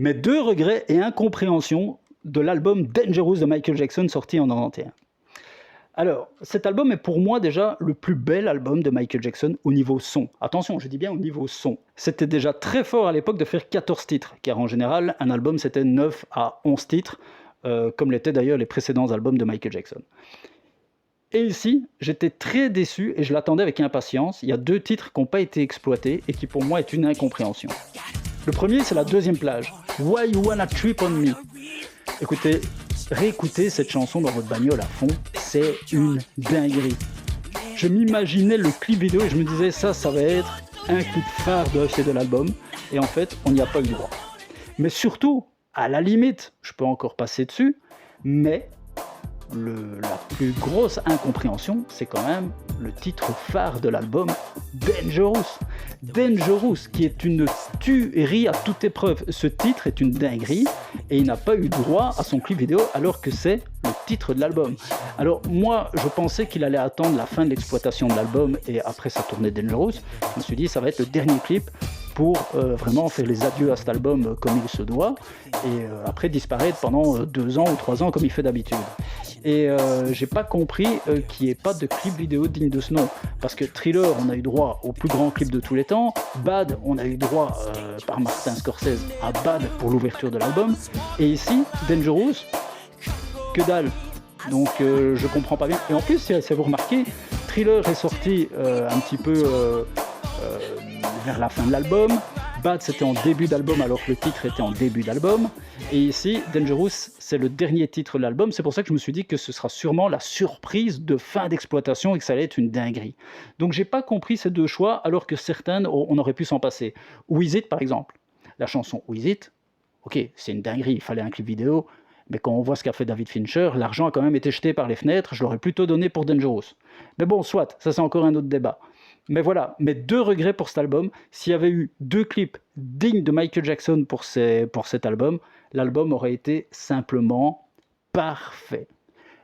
Mes deux regrets et incompréhensions de l'album Dangerous de Michael Jackson sorti en 91. Alors, cet album est pour moi déjà le plus bel album de Michael Jackson au niveau son. Attention, je dis bien au niveau son. C'était déjà très fort à l'époque de faire 14 titres, car en général, un album c'était 9 à 11 titres, comme l'étaient d'ailleurs les précédents albums de Michael Jackson. Et ici, j'étais très déçu et je l'attendais avec impatience. Il y a deux titres qui n'ont pas été exploités et qui pour moi est une incompréhension. Le premier, c'est la deuxième plage. Why You Wanna Trip On Me. Écoutez, réécoutez cette chanson dans votre bagnole à fond, c'est une dinguerie. Je m'imaginais le clip vidéo et je me disais ça va être un coup de phare de l'album. Et en fait, on n'y a pas eu droit. Mais surtout, à la limite, je peux encore passer dessus, mais la plus grosse incompréhension, c'est quand même le titre phare de l'album, Dangerous. Dangerous, qui est une tuerie à toute épreuve. Ce titre est une dinguerie et il n'a pas eu droit à son clip vidéo alors que c'est le titre de l'album. Alors moi, je pensais qu'il allait attendre la fin de l'exploitation de l'album et après sa tournée Dangerous. Je me suis dit, ça va être le dernier clip pour vraiment faire les adieux à cet album comme il se doit et après disparaître pendant 2 ans ou 3 ans comme il fait d'habitude. Et j'ai pas compris qu'il n'y ait pas de clip vidéo digne de ce nom, parce que Thriller, on a eu droit au plus grand clip de tous les temps, Bad, on a eu droit par Martin Scorsese à Bad pour l'ouverture de l'album, et ici, Dangerous, que dalle. Donc je comprends pas bien. Et en plus, si vous remarquez, Thriller est sorti un petit peu vers la fin de l'album. Bad, c'était en début d'album alors que le titre était en début d'album. Et ici, Dangerous, c'est le dernier titre de l'album. C'est pour ça que je me suis dit que ce sera sûrement la surprise de fin d'exploitation et que ça allait être une dinguerie. Donc j'ai pas compris ces deux choix alors que certaines, on aurait pu s'en passer. With It, par exemple. La chanson With It, ok, c'est une dinguerie, il fallait un clip vidéo. Mais quand on voit ce qu'a fait David Fincher, l'argent a quand même été jeté par les fenêtres, je l'aurais plutôt donné pour Dangerous. Mais bon, soit, ça c'est encore un autre débat. Mais voilà, mes deux regrets pour cet album, s'il y avait eu 2 clips dignes de Michael Jackson pour cet album, l'album aurait été simplement parfait.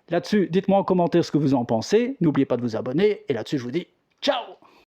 Là-dessus, dites-moi en commentaire ce que vous en pensez, n'oubliez pas de vous abonner, et là-dessus je vous dis ciao!